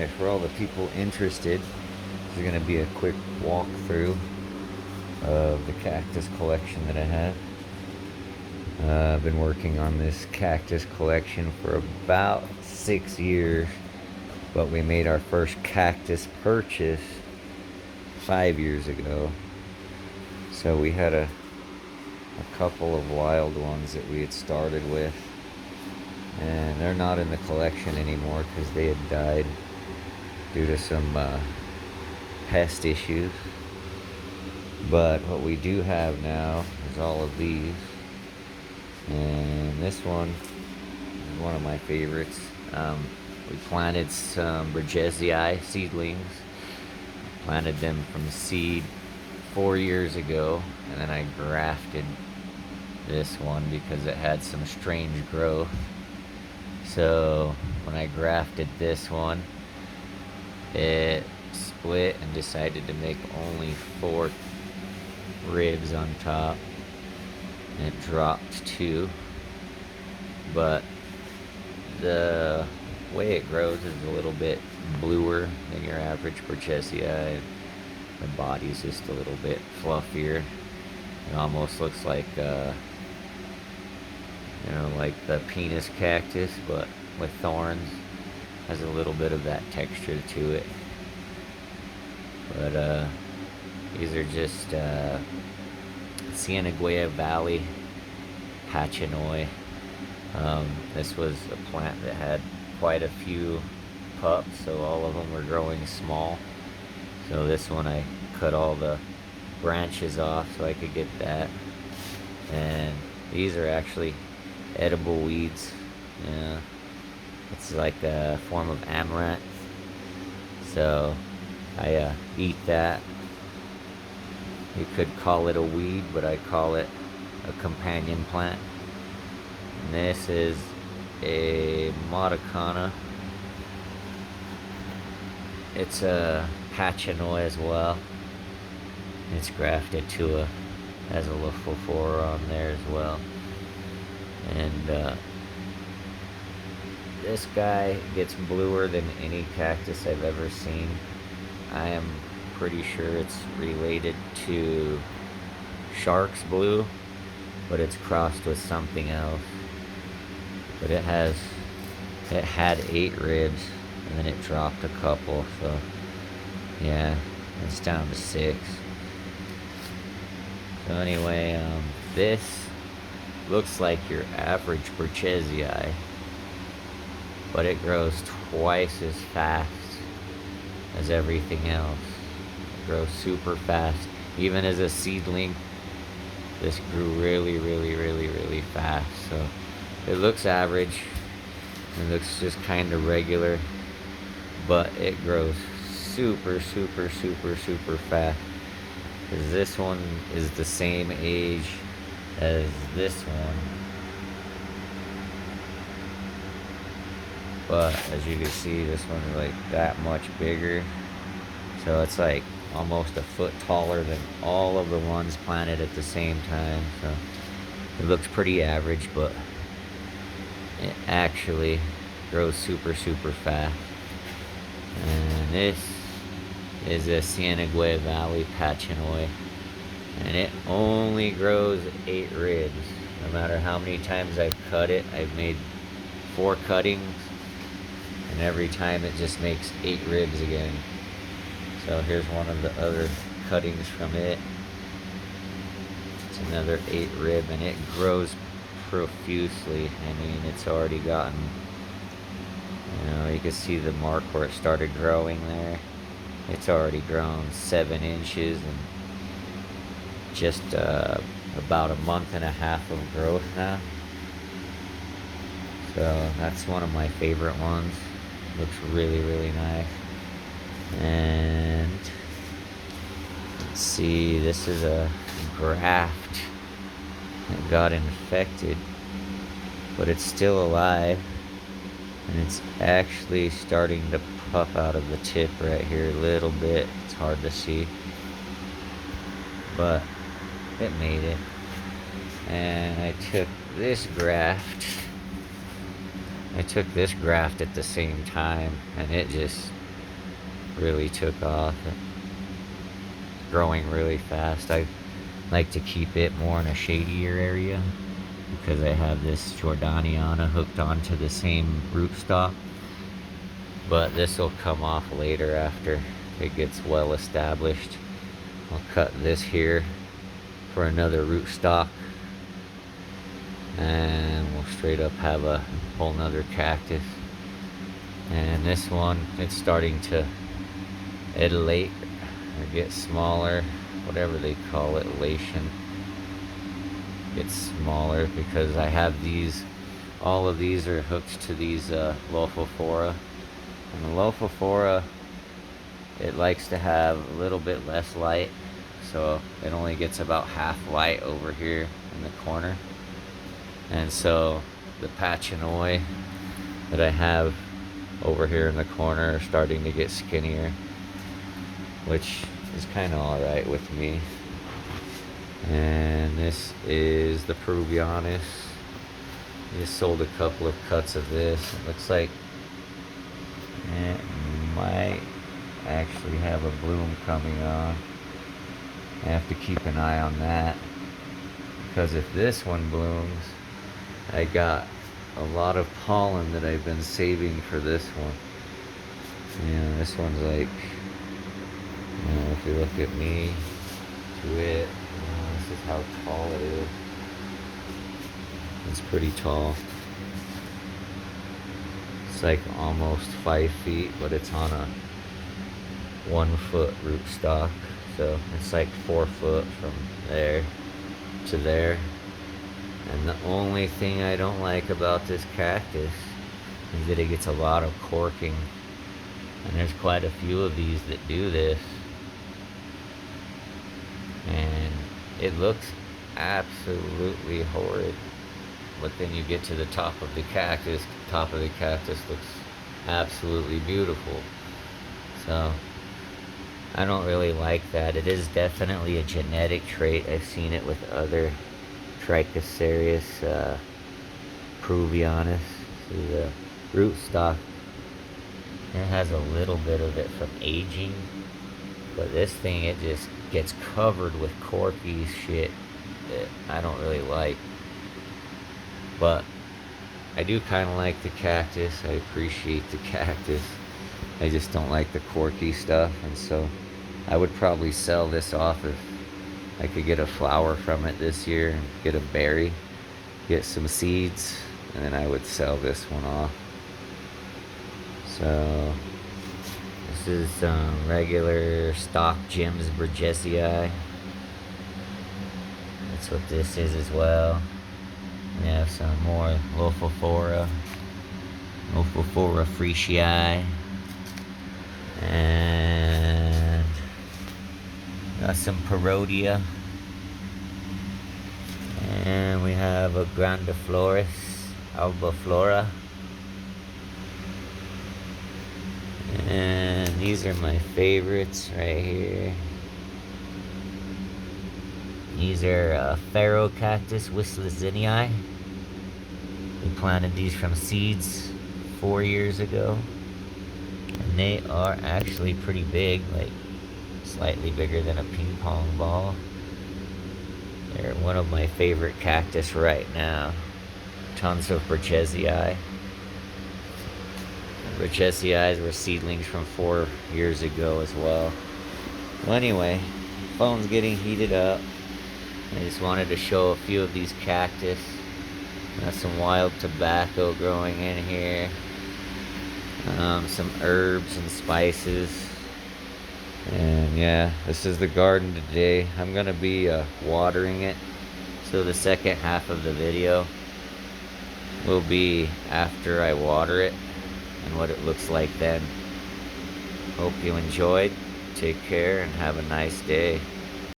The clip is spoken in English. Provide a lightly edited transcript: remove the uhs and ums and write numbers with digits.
anyway, for all the people interested, this is going to be a quick walkthrough of the cactus collection that I have. I've been working on this cactus collection for about 6 years, but we made our first cactus purchase 5 years ago. So we had a couple of wild ones that we had started with, and they're not in the collection anymore because they had died due to some pest issues. But what we do have now is all of these, and this one is one of my favorites. We planted some Burgessii seedlings, planted them from seed 4 years ago, and then I grafted this one because it had some strange growth. So when I grafted this one, it split and decided to make only 4 ribs on top, and it dropped 2. But the way it grows is a little bit bluer than your average Burgessii. The body's just a little bit fluffier. It almost looks like like the penis cactus, but with thorns. Has a little bit of that texture to it. But these are just Cienegua Valley Pachinoi. This was a plant that had quite a few pups, so all of them were growing small. So this one I cut all the branches off so I could get that. And these are actually edible weeds. Yeah, it's like a form of amaranth. So I eat that. You could call it a weed, but I call it a companion plant. And this is a Matakana. It's a Pachinoi as well. It's grafted to has a Lophophora on there as well. And this guy gets bluer than any cactus I've ever seen. I am pretty sure it's related to shark's blue, but it's crossed with something else. But it had 8 ribs, and then it dropped a couple, so yeah, it's down to 6. So anyway, this looks like your average Burgessii, but it grows twice as fast as everything else. It grows super fast. Even as a seedling, this grew really, really, really, really fast. So it looks average. It looks just kind of regular, but it grows super, super, super, super fast. Because this one is the same age as this one. But as you can see, this one's like that much bigger. So it's like almost a foot taller than all of the ones planted at the same time. So it looks pretty average, but it actually grows super, super fast. And this is a Cienegua Valley Pachinoi, and it only grows 8 ribs. No matter how many times I've cut it, I've made 4 cuttings, and every time it just makes 8 ribs again. So here's one of the other cuttings from it. It's another 8 rib, and it grows profusely. I mean, it's already gotten, you can see the mark where it started growing there. It's already grown 7 inches and just about a month and a half of growth now. So that's one of my favorite ones. Looks really, really nice. And let's see, this is a graft that got infected, but it's still alive, and it's actually starting to puff out of the tip right here a little bit. It's hard to see, but it made it. And I took this graft at the same time, and it really took off, growing really fast. I like to keep it more in a shadier area because I have this Jordaniana hooked onto the same rootstock. But this will come off later after it gets well established. I'll cut this here for another rootstock, and we'll straight up have a whole nother cactus. And this one, it's starting to edulate or get smaller, whatever they call it, elation. Gets smaller because I have these, all of these are hooked to these Lophophora. And the Lophophora, it likes to have a little bit less light, so it only gets about half light over here in the corner. And so the Pachinoi that I have over here in the corner are starting to get skinnier, which is kind of alright with me. And this is the Peruvianus. I just sold a couple of cuts of this. It looks like it might actually have a bloom coming on. I have to keep an eye on that, because if this one blooms, I got a lot of pollen that I've been saving for this one. Yeah, this one's like, you know, if you look at me to it, this is how tall it is. It's pretty tall. It's like almost 5 feet, but it's on a 1 foot rootstock. So it's like 4 foot from there to there. And the only thing I don't like about this cactus is that it gets a lot of corking. And there's quite a few of these that do this. And it looks absolutely horrid. But then you get to the top of the cactus looks absolutely beautiful. So I don't really like that. It is definitely a genetic trait. I've seen it with other Trichocereus Peruvianus. See the rootstock, it has a little bit of it from aging, but this thing, it just gets covered with corky shit that I don't really like. But I do kind of like the cactus. I appreciate the cactus. I just don't like the corky stuff, and so I would probably sell this off if I could get a flower from it this year and get a berry, get some seeds, and then I would sell this one off. So this is some regular stock Jim's Burgessii. That's what this is as well. We have some more Lophophora freeshii, and got some Parodia, and we have a Grandiflorus albiflora, and these are my favorites right here. These are Pharaoh Cactus Wisslesinii. We planted these from seeds 4 years ago, and they are actually pretty big, like slightly bigger than a ping pong ball. They're one of my favorite cactus right now. Tons of Burgessii. Burgessii were seedlings from 4 years ago as well. Well, anyway, phone's getting heated up. I just wanted to show a few of these cactus. Got some wild tobacco growing in here. Some herbs and spices. And yeah, this is the garden today. I'm gonna be watering it. So the second half of the video will be after I water it and what it looks like then. Hope you enjoyed. Take care and have a nice day.